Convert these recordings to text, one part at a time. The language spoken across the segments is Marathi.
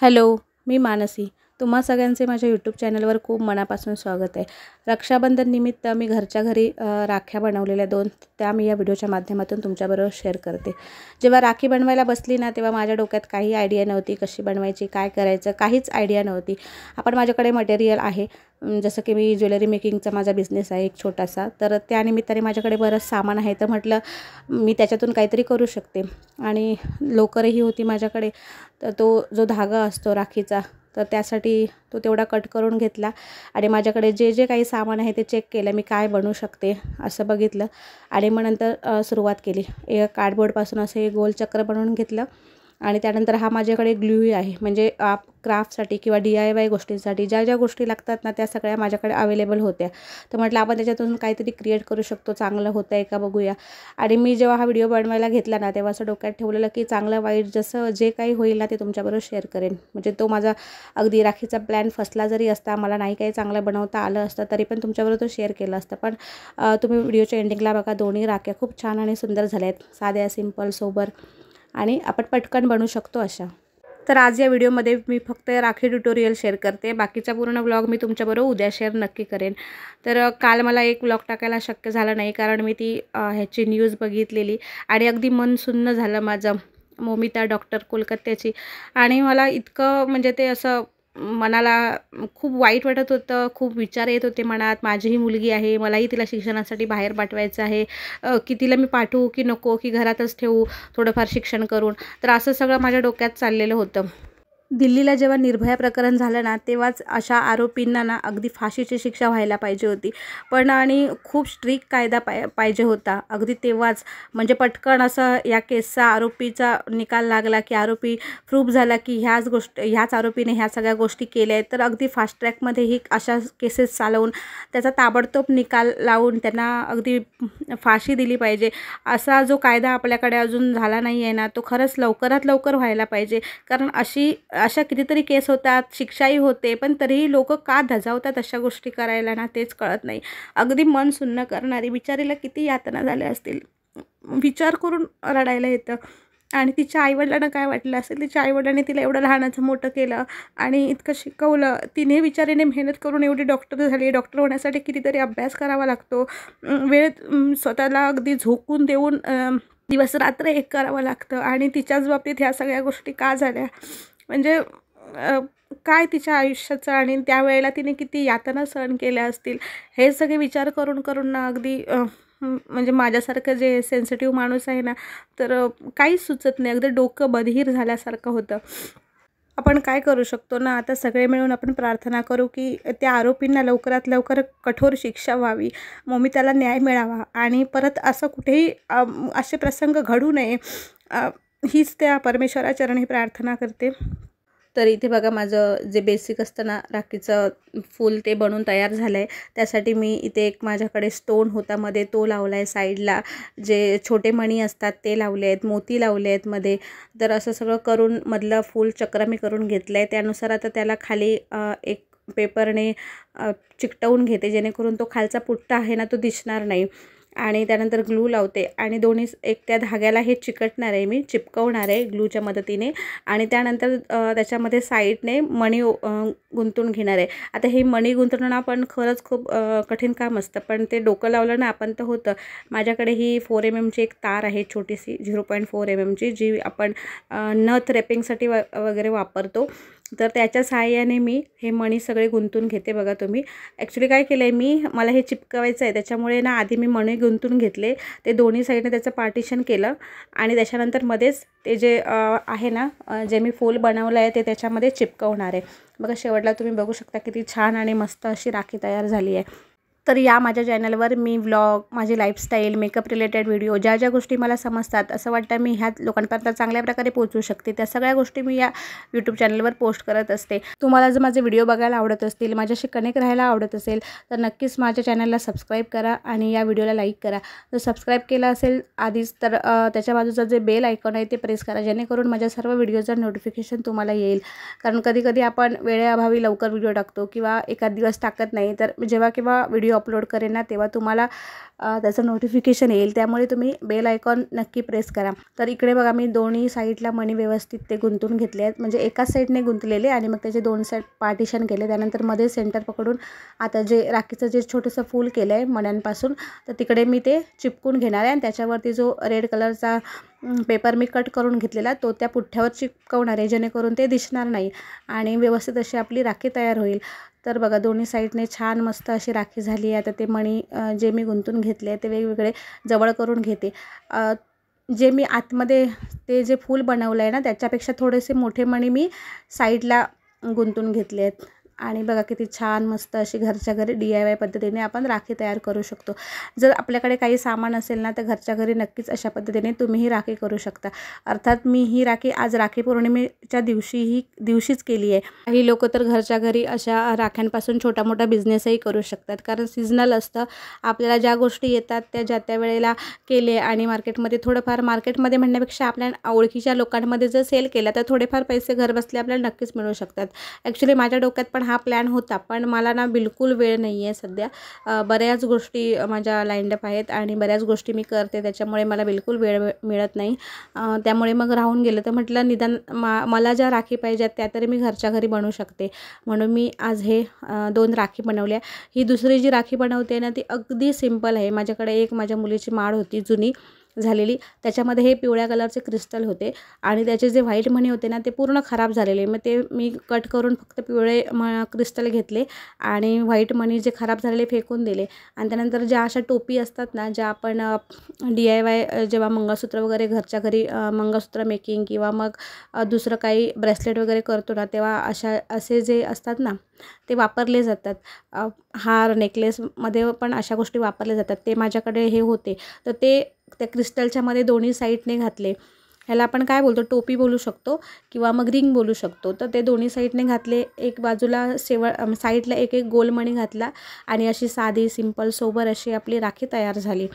हॅलो, मी मानसी. तुम्हा सगळ्यांचे माझ्या यूट्यूब चॅनलवर खूप मनापासून स्वागत आहे. रक्षाबंधन निमित्त मी घरच्या घरी राख्या बनवलेल्या 2 त्या मी या व्हिडिओच्या माध्यमातून तुमच्याबरोबर शेअर करते. जेव्हा राखी बनवायला बसली ना, तेव्हा माझ्या डोक्यात काही आयडिया नव्हती, कशी बनवायची, काय करायचं, काहीच आयडिया नव्हती. माझ्याकडे मटेरियल आहे, जसं की मी ज्वेलरी मेकिंगचा माझा बिझनेस आहे एक छोटासा, तर त्यानिमित्ताने माझ्याकडे बरंच सामान आहे. तर म्हटलं मी त्याच्यातून काहीतरी करू शकते आणि लोकरही होती माझ्याकडे. तर तो जो धागा असतो राखीचा, तर त्यासाठी तो तेवढा कट करून घेतला आणि माझ्याकडे जे जे काही सामान आहे ते चेक केलं, मी काय बनवू शकते असं बघितलं आणि मग नंतर सुरुवात केली. एक कार्डबोर्डपासून असे गोल चक्र बनवून घेतलं आणि त्यानंतर हा माझ्याकडे ग्लूही आहे, म्हणजे क्राफ्टसाठी किंवा DIY गोष्टींसाठी ज्या ज्या गोष्टी लागतात ना, त्या सगळ्या माझ्याकडे अवेलेबल होत्या. तर म्हटलं आपण त्याच्यातून काहीतरी क्रिएट करू शकतो, चांगलं होतं आहे का बघूया. आणि मी जेव्हा हा व्हिडिओ बनवायला घेतला ना, तेव्हा असं डोक्यात ठेवलेलं की चांगलं वाईट जसं जे काही होईल ना, ते तुमच्याबरोबर शेअर करेन. म्हणजे तो माझा अगदी राखीचा प्लॅन फसला जरी असता, मला नाही काही चांगलं बनवता आलं असतं, तरी पण तुमच्याबरोबर तो शेअर केला असतं. पण तुम्ही व्हिडिओच्या एंडिंगला बघा, दोन्ही राख्या खूप छान आणि सुंदर झाल्या आहेत, साध्या, सिंपल, सोबर आणि आपण पटकन बनवू शकतो अशा. तर आज या व्हिडिओमध्ये मी फक्त राखी ट्युटोरियल शेअर करते. बाकीचा पूर्ण व्लॉग मी तुमच्याबरोबर उद्या शेअर नक्की करेन. तर काल मला एक व्लॉग टाकायला शक्य झालं नाही, कारण मी ती ह्याची न्यूज बघितलेली आणि अगदी मन सुन्न झालं माझं. मोमिता डॉक्टर कोलकात्याची, आणि मला इतकं म्हणजे ते असं मनाला खूप वाईट वाटत होतं. खूप विचार येत होते मनात. माझीही मुलगी आहे, मलाही तिला शिक्षणासाठी बाहेर पाठवायचं आहे, की तिला मी पाठवू की नको, की घरातच ठेवू थोडंफार शिक्षण करून. तर असं सगळं माझ्या डोक्यात चाललेलं होतं. दिल्लीला जेव्हा निर्भया प्रकरण झालं ना, तेव्हाच अशा आरोपींना ना अगदी फाशीची शिक्षा व्हायला पाहिजे होती. पण आणि खूप स्ट्रिक्ट कायदा पाहिजे होता अगदी तेव्हाच. म्हणजे पटकन असं या केसचा आरोपीचा निकाल लागला, की आरोपी प्रूफ झाला की ह्याच आरोपीने ह्या सगळ्या गोष्टी केल्या आहेत, तर अगदी फास्ट ट्रॅकमध्ये ही अशा केसेस चालवून त्याचा ताबडतोब निकाल लावून त्यांना अगदी फाशी दिली पाहिजे. असा जो कायदा आपल्याकडे अजून झाला नाही आहे ना, तो खरंच लवकरात लवकर व्हायला पाहिजे. कारण अशा कितीतरी केस होतात, शिक्षाही होते, पण तरीही लोक का धजावतात अशा गोष्टी करायला ना, तेच कळत नाही. अगदी मन सुन्न करणारी. बिचारीला किती यातना झाल्या असतील, विचार करून रडायला येतं. आणि तिच्या आईवडिलांना काय वाटलं असेल. तिच्या आईवडिलांनी तिला एवढं लहानाचं मोठं केलं आणि इतकं शिकवलं. तिने बिचारीने मेहनत करून एवढी डॉक्टर झाली. डॉक्टर होण्यासाठी कितीतरी अभ्यास करावा लागतो, वेळ स्वतःला अगदी झोकून देऊन दिवस रात्र एक करावं लागतं, आणि तिच्याच बाबतीत ह्या सगळ्या गोष्टी का झाल्या. म्हणजे काय तिच्या आयुष्याचं, आणि त्यावेळेला तिने किती यातना सहन केल्या असतील, हे सगळे विचार करून करून ना अगदी म्हणजे माझ्यासारखं जे सेन्सिटिव्ह माणूस आहे ना, तर काहीच सुचत नाही. अगदी डोकं बधीर झाल्यासारखं होतं. आपण काय करू शकतो ना, आता सगळे मिळून आपण प्रार्थना करू की त्या आरोपींना लवकरात लवकर कठोर शिक्षा व्हावी, मोमिताला न्याय मिळावा आणि परत असं कुठेही असे प्रसंग घडू नये. हीच त्या परमेश्वराचरणी प्रार्थना करते. तर इथे बघा, माझं जे बेसिक असतं ना राखीचं फूल, ते बनवून तयार झालं आहे. त्यासाठी मी इथे एक माझ्याकडे स्टोन होता मध्ये, तो लावला आहे साईडला. जे छोटे मणी असतात ते लावले आहेत, मोती लावले आहेत मध्ये. तर असं सगळं करून मधलं फूल चक्र मी करून घेतलं आहे. त्यानुसार आता त्याला खाली एक पेपरने चिकटवून घेते, जेणेकरून तो खालचा पुट्टा आहे ना, तो दिसणार नाही. आणि त्यानंतर ग्लू लावते आणि दोन्ही एक त्या धाग्याला हे चिकटणार आहे, मी चिपकवणार आहे ग्लूच्या मदतीने. आणि त्यानंतर त्याच्यामध्ये साईडने मणी गुंतून घेणार आहे. आता हे मणी गुंतवणं पण खरंच खूप कठीण काम असतं, पण ते डोकं लावलं ना आपण तर होतं. माझ्याकडे ही 4 mm एक तार आहे, छोटीशी 0.4 mm, जी आपण नथ रॅपिंगसाठी वगैरे वापरतो. तर त्याच्या सहाय्याने मी हे मणी सगळे गुंतून घेते. बघा तुम्ही, ॲक्च्युली काय केलं आहे मला हे चिपकवायचं आहे, त्याच्यामुळे ना आधी मी मणी गुंतून घेतले, ते दोन्ही साईडने त्याचं पार्टिशन केलं आणि त्याच्यानंतर मध्येच ते जे आहे ना, जे मी फूल बनवलं आहे ते त्याच्यामध्ये चिपकवणार आहे. बघा, शेवटला तुम्ही बघू शकता किती छान आणि मस्त अशी राखी तयार झाली आहे. तर या माझ्या चॅनलवर मी व्लॉग, माझी लाईफस्टाईल, मेकअप रिलेटेड व्हिडिओ, ज्या ज्या गोष्टी मला समजतात, असं वाटतं मी ह्या लोकांपर्यंत चांगल्या प्रकारे पोहोचू शकते, त्या सगळ्या गोष्टी मी या यूट्यूब चॅनलवर पोस्ट करत असते. तुम्हाला जर माझे व्हिडिओ बघायला आवडत असतील, माझ्याशी कनेक्ट राहायला आवडत असेल, तर नक्कीच माझ्या चॅनलला सबस्क्राईब करा आणि या व्हिडिओला लाईक करा. जर सबस्क्राईब केलं असेल आधीच, तर त्याच्या बाजूचं जे बेल आयकॉन आहे ते प्रेस करा, जेणेकरून माझ्या सर्व व्हिडिओचं नोटिफिकेशन तुम्हाला येईल. कारण कधी कधी आपण वेळेअभावी लवकर व्हिडिओ टाकतो किंवा एखाद दिवस टाकत नाही, तर जेव्हा केव्हा व्हिडिओ व्हिडिओ अपलोड करेन ना तेव्हा तुम्हाला त्याचं नोटिफिकेशन येईल, त्यामुळे तुम्ही बेल आयकॉन नक्की प्रेस करा। तर इकडे बघा मी दोन्ही साईडला मणी व्यवस्थित ते गुंतून घेतले आहेत, म्हणजे एकाच साईडने गुंतलेले आणि मग त्याचे दोन साईड पार्टिशन केले। त्यानंतर मध्ये सेंटर पकडून आता जे राखीचं जे छोटंसं फूल केलं आहे मण्यांपासून, तर तिकडे मी ते चिपकून घेणार आहे आणि त्याच्यावरती जो रेड कलरचा पेपर मी कट करून घेतलेला तो त्या पुठ्ठ्यावर चिपकवणार आहे, जेणेकरून ते दिसणार नाही आणि व्यवस्थित अशी आपली राखी तयार होईल। तर बघा दोन्ही साईडने छान मस्त अशी राखी झाली आहे। आता ते मणी जे मी गुंतून घेतले ते वेगवेगळे जवळ करून घेते। जे मी आतमध्ये ते जे फूल बनवलं आहे ना त्याच्यापेक्षा थोडेसे मोठे मणी मी साईडला गुंतून घेतले आहेत आणि बघा किती छान मस्त अशी घरच्या घरी DIY पद्धतीने आपण राखी तयार करू शकतो। जर आपल्याकडे काही सामान असेल ना तर घरच्या घरी नक्कीच अशा पद्धतीने तुम्हीही राखी करू शकता। अर्थात मी ही राखी आज राखी पौर्णिमेच्या दिवशीच केली आहे। काही लोक तर घरच्या घरी अशा राख्यांपासून छोटा मोठा बिझनेसही करू शकतात, कारण सीजनल असतं। आपल्याला ज्या गोष्टी येतात त्या ज्या त्या वेळेला केले आणि मार्केटमध्ये थोडंफार, मार्केटमध्ये म्हणण्यापेक्षा आपल्या ओळखीच्या लोकांमध्ये जर सेल केला तर थोडेफार पैसे घरबसल्या आपल्याला नक्कीच मिळू शकतात। ॲक्च्युली माझ्या डोक्यात पण हा प्लॅन होता, पण मला ना बिलकुल वेळ नाही आहे सध्या। बऱ्याच गोष्टी माझ्या लाईंड अप आहेत आणि बऱ्याच गोष्टी मी करते, त्याच्यामुळे मला बिलकुल वेळ मिळत नाही। त्यामुळे मग राहून गेलं। तर म्हटलं निदान मला ज्या राखी पाहिजेत त्या तरी मी घरच्या घरी बनवू शकते, म्हणून मी आज हे 2 राखी बनवल्या। ही दुसरी जी राखी बनवते ना ती अगदी सिंपल आहे। माझ्याकडे एक माझ्या मुलीची माळ होती जुनी झालेली, त्याच्यामध्ये हे पिवळ्या कलरचे क्रिस्टल होते आणि त्याचे जे व्हाईट मणी होते ना ते पूर्ण खराब झालेले। मग ते मी कट करून फक्त पिवळे क्रिस्टल घेतले आणि व्हाईट मणी जे खराब झालेले फेकून दिले। आणि त्यानंतर ज्या अशा टोपी असतात ना, ज्या आपण DIY जेव्हा मंगळसूत्र वगैरे घरच्या घरी मंगळसूत्र मेकिंग किंवा मग दुसरं काही ब्रेसलेट वगैरे करतो ना, तेव्हा असे जे असतात ना ते वापरले जातात। हार नेकलेसमध्ये पण अशा गोष्टी वापरल्या जातात, ते माझ्याकडे हे होते। तर ते त्या क्रिस्टलच्या मध्ये दोन्ही साईडने घातले। ह्याला आपण काय बोलतो, टोपी बोलू शकतो किंवा मग रिंग बोलू शकतो। तर ते दोन्ही साईडने घातले। एक बाजूला साईडला एक गोल मणी घातला आणि अशी साधी सिंपल सोबर अशी आपली राखी तयार झाली।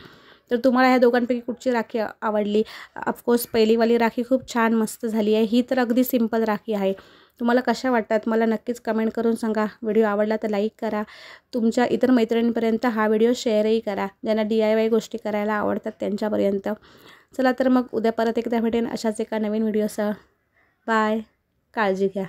तर तुम्हाला ह्या दोघांपैकी कुठची राखी आवडली? ऑफकोर्स पहिलीवाली राखी खूप छान मस्त झाली आहे, ही तर अगदी सिंपल राखी आहे। तुम्हाला कशा वाटतात मला नक्कीच कमेंट करून सांगा। व्हिडिओ आवडला तर लाईक करा, तुमच्या इतर मैत्रिणींपर्यंत हा व्हिडिओ शेअरही करा, ज्यांना DIY गोष्टी करायला आवडतात त्यांच्यापर्यंत। चला तर मग उद्या परत एकदा भेटेन अशाच एका नवीन व्हिडिओसह। बाय, काळजी घ्या।